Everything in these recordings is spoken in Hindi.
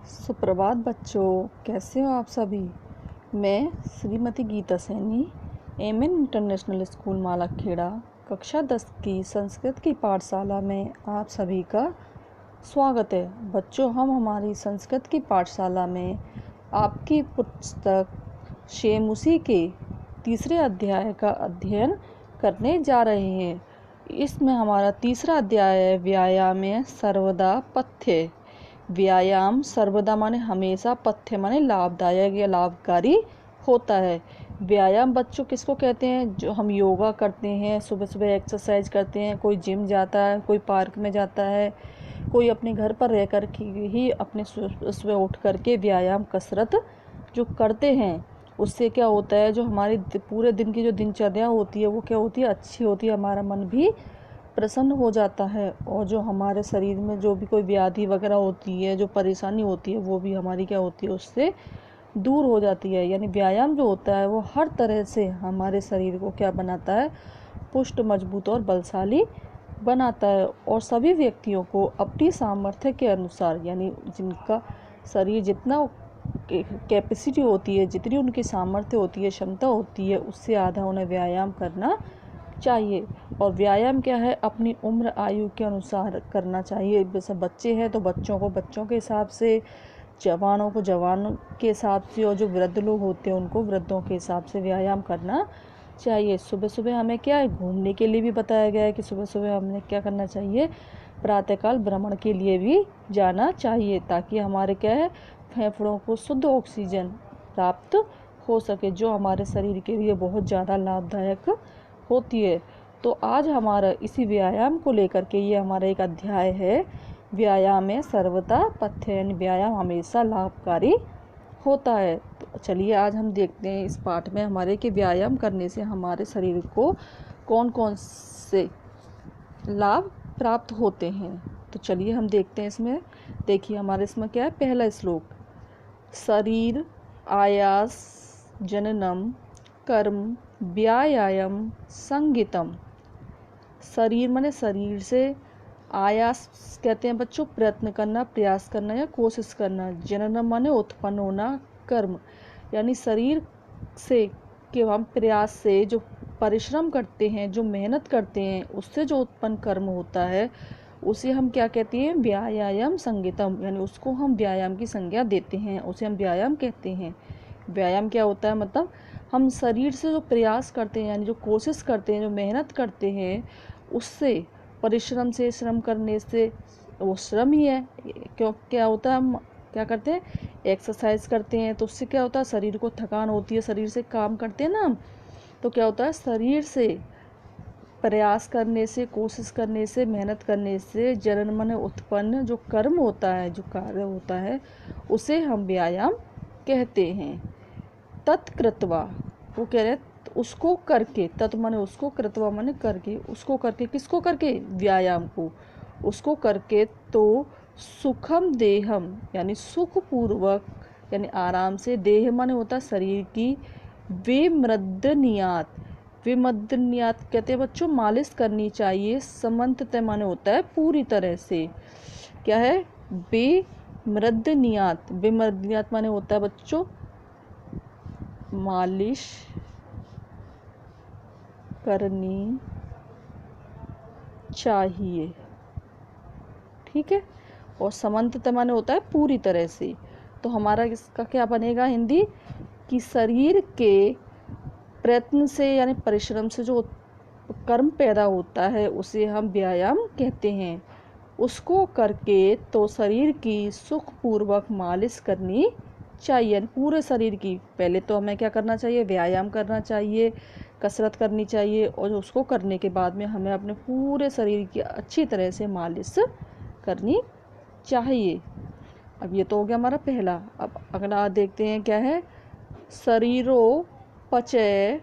सुप्रभात बच्चों, कैसे हो आप सभी। मैं Shrimati Geeta Saini MN international school Malakheda कक्षा 10 की संस्कृत की पाठशाला में आप सभी का स्वागत है। बच्चों, हम हमारी संस्कृत की पाठशाला में आपकी पुस्तक शेमुसी के तीसरे अध्याय का अध्ययन करने जा रहे हैं। इसमें हमारा तीसरा अध्याय है व्यायाम सर्वदा पथ्य। व्यायाम सर्वदा माने हमेशा, पथ्य माने लाभदायक या लाभकारी होता है। व्यायाम बच्चों किसको कहते हैं? जो हम योगा करते हैं, सुबह सुबह एक्सरसाइज करते हैं, कोई जिम जाता है, कोई पार्क में जाता है, कोई अपने घर पर रह कर ही अपने सुबह उठ करके व्यायाम कसरत जो करते हैं, उससे क्या होता है, जो हमारी पूरे दिन की जो दिनचर्या होती है वो क्या होती है, अच्छी होती है। हमारा मन भी प्रसन्न हो जाता है और जो हमारे शरीर में जो भी कोई व्याधि वगैरह होती है, जो परेशानी होती है, वो भी हमारी क्या होती है, उससे दूर हो जाती है। यानी व्यायाम जो होता है वो हर तरह से हमारे शरीर को क्या बनाता है, पुष्ट, मजबूत और बलशाली बनाता है। और सभी व्यक्तियों को अपनी सामर्थ्य के अनुसार, यानी जिनका शरीर जितना कैपेसिटी होती है, जितनी उनकी सामर्थ्य होती है, क्षमता होती है, उससे आधा उन्हें व्यायाम करना चाहिए। और व्यायाम क्या है, अपनी उम्र आयु के अनुसार करना चाहिए। जैसे बच्चे हैं तो बच्चों को बच्चों के हिसाब से, जवानों को जवानों के हिसाब से, और जो वृद्ध लोग होते हैं उनको वृद्धों के हिसाब से व्यायाम करना चाहिए। सुबह सुबह हमें क्या है, घूमने के लिए भी बताया गया है कि सुबह सुबह हमें क्या करना चाहिए, प्रातःकाल भ्रमण के लिए भी जाना चाहिए, ताकि हमारे क्या है, फेफड़ों को शुद्ध ऑक्सीजन प्राप्त हो सके, जो हमारे शरीर के लिए बहुत ज़्यादा लाभदायक होती है। तो आज हमारा इसी व्यायाम को लेकर के ये हमारा एक अध्याय है, व्यायाम में सर्वदा पथ्य, यानी व्यायाम हमेशा लाभकारी होता है। तो चलिए आज हम देखते हैं इस पाठ में हमारे कि व्यायाम करने से हमारे शरीर को कौन कौन से लाभ प्राप्त होते हैं। तो चलिए हम देखते हैं। इसमें देखिए हमारे इसमें क्या है, पहला श्लोक, शरीर आयास जननम कर्म व्यायाम संगीतम। शरीर माने शरीर से, आयास कहते हैं बच्चों प्रयत्न करना, प्रयास करना या कोशिश करना, जननम माने उत्पन्न होना, कर्म यानी शरीर से कि हम प्रयास से जो परिश्रम करते हैं, जो मेहनत करते हैं, उससे जो उत्पन्न कर्म होता है उसे हम क्या कहते हैं, व्यायाम संगीतम, यानी उसको हम व्यायाम की संज्ञा देते हैं, उसे हम व्यायाम कहते हैं। व्यायाम क्या होता है, मतलब हम शरीर से जो प्रयास करते हैं, यानी जो कोशिश करते हैं, जो मेहनत करते हैं, उससे, परिश्रम से, श्रम करने से, वो श्रम ही है। क्यों क्या होता है, हम क्या करते हैं, एक्सरसाइज करते हैं, तो उससे क्या होता है, शरीर को थकान होती है, शरीर से काम करते हैं ना हम, तो क्या होता है, शरीर से प्रयास करने से, कोशिश करने से, मेहनत करने से जनन मन उत्पन्न जो कर्म होता है, जो कार्य होता है, उसे हम व्यायाम कहते हैं। तत्कृत्वा, वो कह रहे उसको करके, तत् माने उसको, कृत्वा माने करके, उसको करके, किसको करके, व्यायाम को, उसको करके, तो सुखम देहम यानी सुखपूर्वक, यानी आराम से, देह माने होता है शरीर की, विमृदनियात, विमृदनियात कहते हैं बच्चों मालिश करनी चाहिए, समन्तत माने होता है पूरी तरह से, क्या है, विमृदनियात, विमृदनियात माने होता है बच्चों मालिश करनी चाहिए, ठीक है। और समन्तत माने होता है पूरी तरह से। तो हमारा इसका क्या बनेगा हिंदी, कि शरीर के प्रयत्न से यानी परिश्रम से जो कर्म पैदा होता है उसे हम व्यायाम कहते हैं। उसको करके तो शरीर की सुखपूर्वक मालिश करनी चाहिए, पूरे शरीर की। पहले तो हमें क्या करना चाहिए, व्यायाम करना चाहिए, कसरत करनी चाहिए, और उसको करने के बाद में हमें अपने पूरे शरीर की अच्छी तरह से मालिश करनी चाहिए। अब ये तो हो गया हमारा पहला। अब अगला देखते हैं क्या है, शरीरो पचय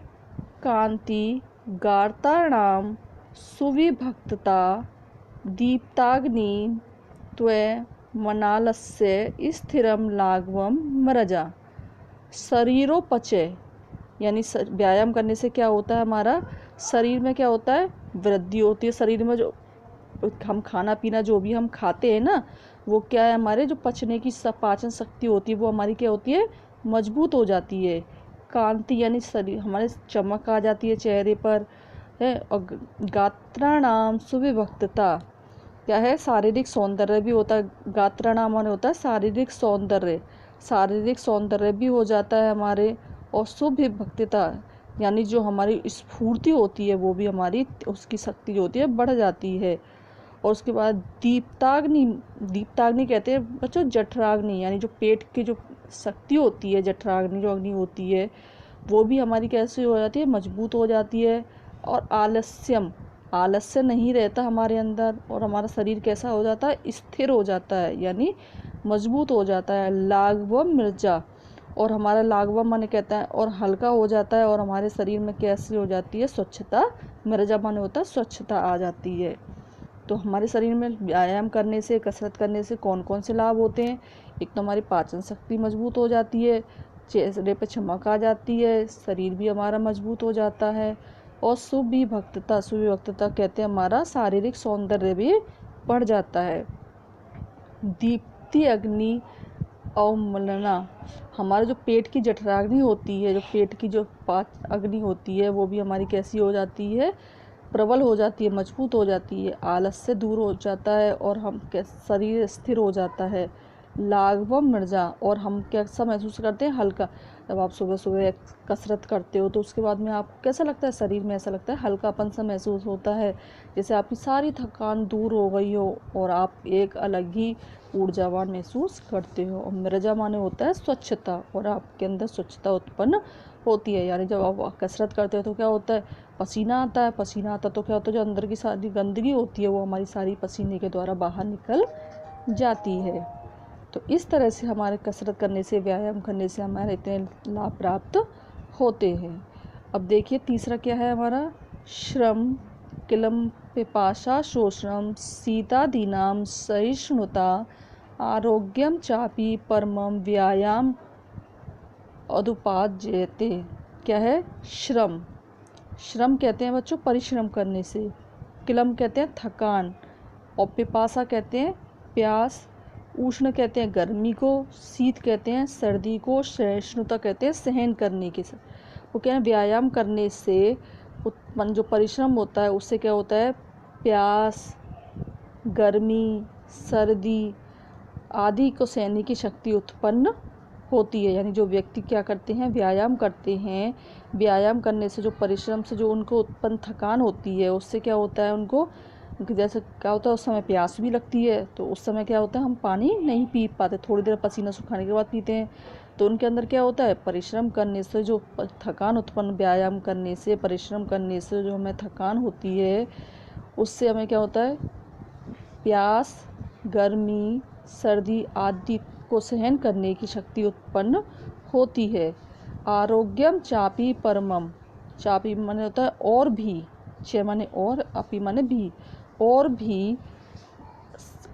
कांति गार्ताणाम सुविभक्तता दीप्ताग्नि त्वय मनालस्य स्थिरम लाघवम मरजा। शरीरोपचय यानी व्यायाम करने से क्या होता है, हमारा शरीर में क्या होता है, वृद्धि होती है, शरीर में जो हम खाना पीना जो भी हम खाते हैं ना, वो क्या है, हमारे जो पचने की पाचन शक्ति होती है वो हमारी क्या होती है, मजबूत हो जाती है। कांति यानी शरीर हमारे चमक आ जाती है चेहरे पर है। और गात्राणाम सुविभक्तता क्या है, शारीरिक सौंदर्य भी होता है। गात्राणाम माने होता है शारीरिक सौंदर्य, शारीरिक सौंदर्य भी हो जाता है हमारे। और सुविभक्तता यानी जो हमारी स्फूर्ति होती है वो भी हमारी उसकी शक्ति जो होती है बढ़ जाती है। और उसके बाद दीप्ताग्नि, दीप्ताग्नि कहते हैं बच्चों जठराग्नि, यानी जो पेट की जो शक्ति होती है, जठराग्नि जो अग्नि होती है वो भी हमारी कैसे हो जाती है, मजबूत हो जाती है। और आलस्यम, आलस्य नहीं रहता हमारे अंदर, और हमारा शरीर कैसा हो जाता है, स्थिर हो जाता है यानी मजबूत हो जाता है। लाघवम मृजा, और हमारा लाघवम माने कहता है और हल्का हो जाता है। और हमारे शरीर में कैसी हो जाती है, स्वच्छता, मृजा माने होता है स्वच्छता आ जाती है। तो हमारे शरीर में व्यायाम करने से, कसरत करने से कौन कौन से लाभ होते हैं, एक तो हमारी पाचन शक्ति मजबूत हो जाती है, चेहरे पे चमक आ जाती है, शरीर भी हमारा मजबूत हो जाता है। और सुविभक्तता, सुविभक्तता कहते हैं हमारा शारीरिक सौंदर्य भी बढ़ जाता है। दीप्ति अग्नि अवमलना, हमारा जो पेट की जठराग्नि होती है, जो पेट की जो अग्नि होती है वो भी हमारी कैसी हो जाती है, प्रबल हो जाती है, मजबूत हो जाती है। आलस्य दूर हो जाता है और हम शरीर स्थिर हो जाता है। लाघवम मृजा, और हम कैसा महसूस करते हैं, हल्का। जब आप सुबह सुबह कसरत करते हो तो उसके बाद में आपको कैसा लगता है, शरीर में ऐसा लगता है हल्कापन सा महसूस होता है, जैसे आपकी सारी थकान दूर हो गई हो और आप एक अलग ही ऊर्जावान महसूस करते हो। और मृजा माने होता है स्वच्छता, और आपके अंदर स्वच्छता उत्पन्न होती है। यानी जब आप कसरत करते हो तो क्या होता है, पसीना आता है, पसीना आता तो क्या होता है, जो अंदर की सारी गंदगी होती है वो हमारी सारी पसीने के द्वारा बाहर निकल जाती है। तो इस तरह से हमारे कसरत करने से, व्यायाम करने से हमारे इतने लाभ प्राप्त होते हैं। अब देखिए तीसरा क्या है हमारा, श्रम, किलम पिपाशा शोषणम शीतादीनाम सहिष्णुता आरोग्यम चापी परमम व्यायाम अदुपाद्यते। क्या है, श्रम, श्रम कहते हैं बच्चों परिश्रम करने से, किलम कहते हैं थकान, और पिपासा कहते हैं प्यास, उष्ण कहते हैं गर्मी को, शीत कहते हैं सर्दी को, सहिष्णुता कहते हैं सहन करने के। वो क्या है, व्यायाम करने से उत्पन्न जो परिश्रम होता है उससे क्या होता है, प्यास, गर्मी, सर्दी आदि को सहने की शक्ति उत्पन्न होती है। यानी जो व्यक्ति क्या करते हैं, व्यायाम करते हैं, व्यायाम करने से जो परिश्रम से जो उनको उत्पन्न थकान होती है उससे क्या होता है, उनको जैसे क्या होता है उस समय प्यास भी लगती है, तो उस समय क्या होता है हम पानी नहीं पी पाते, थोड़ी देर पसीना सुखाने के बाद पीते हैं। तो उनके अंदर क्या होता है, परिश्रम करने से जो थकान उत्पन्न, व्यायाम करने से, परिश्रम करने से जो हमें थकान होती है उससे हमें क्या होता है, प्यास, गर्मी, सर्दी आदि को सहन करने की शक्ति उत्पन्न होती है। आरोग्यम चापी परमम, चापी माने होता है और भी, च माने और, अपी माने भी, और भी,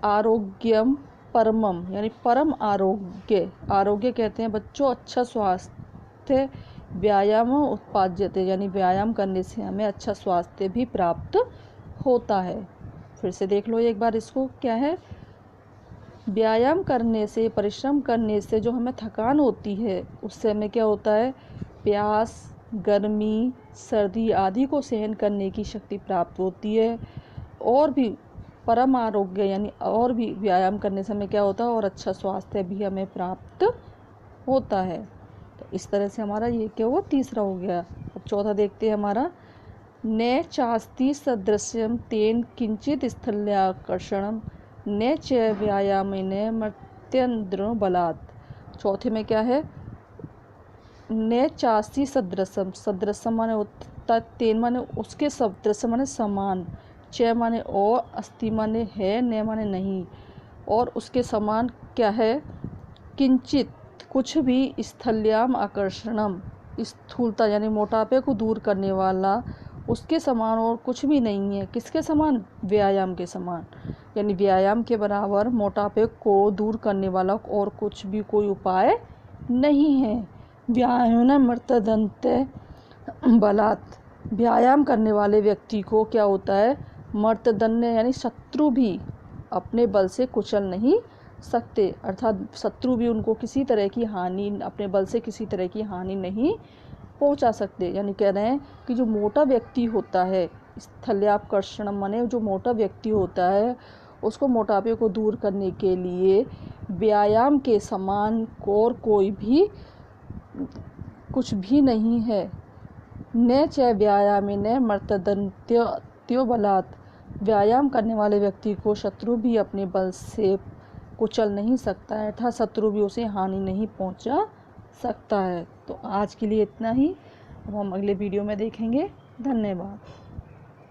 आरोग्यम परमम यानी परम आरोग्य, आरोग्य कहते हैं बच्चों अच्छा स्वास्थ्य, व्यायाम उत्पाद्यते यानी व्यायाम करने से हमें अच्छा स्वास्थ्य भी प्राप्त होता है। फिर से देख लो एक बार इसको, क्या है, व्यायाम करने से, परिश्रम करने से जो हमें थकान होती है उससे हमें क्या होता है, प्यास, गर्मी, सर्दी आदि को सहन करने की शक्ति प्राप्त होती है। और भी परम आरोग्य यानी और भी व्यायाम करने से हमें क्या होता है, और अच्छा स्वास्थ्य भी हमें प्राप्त होता है। तो इस तरह से हमारा ये क्या हुआ, तीसरा हो गया। अब चौथा देखते हैं हमारा, न चास्ति सदृश्यम तेन किंचित स्थल्याकर्षणम न च व्यायामेन मर्त्यन्द्र बलात्। चौथे में क्या है, न चास्ति सदृशम, सदृशम माने होता है तेन माने उसके सदृश माने समान, च माने और, अस्ति माने है, न माने नहीं, और उसके समान क्या है, किंचित कुछ भी, स्थल्याम आकर्षणम स्थूलता यानी मोटापे को दूर करने वाला, उसके समान और कुछ भी नहीं है। किसके समान, व्यायाम के समान, यानी व्यायाम के बराबर मोटापे को दूर करने वाला और कुछ भी कोई उपाय नहीं है। व्यायाम मर्त्यदंत बलात्, व्यायाम करने वाले व्यक्ति को क्या होता है, मर्तदन्य यानी शत्रु भी अपने बल से कुचल नहीं सकते, अर्थात शत्रु भी उनको किसी तरह की हानि, अपने बल से किसी तरह की हानि नहीं पहुंचा सकते। यानी कह रहे हैं कि जो मोटा व्यक्ति होता है, स्थल्यापकर्षण माने जो मोटा व्यक्ति होता है उसको मोटापे को दूर करने के लिए व्यायाम के समान और कोई भी कुछ भी नहीं है। न च व्यायामेन मर्तदन्त्यो बलात्, व्यायाम करने वाले व्यक्ति को शत्रु भी अपने बल से कुचल नहीं सकता है, अर्थात शत्रु भी उसे हानि नहीं पहुंचा सकता है। तो आज के लिए इतना ही, अब हम अगले वीडियो में देखेंगे। धन्यवाद।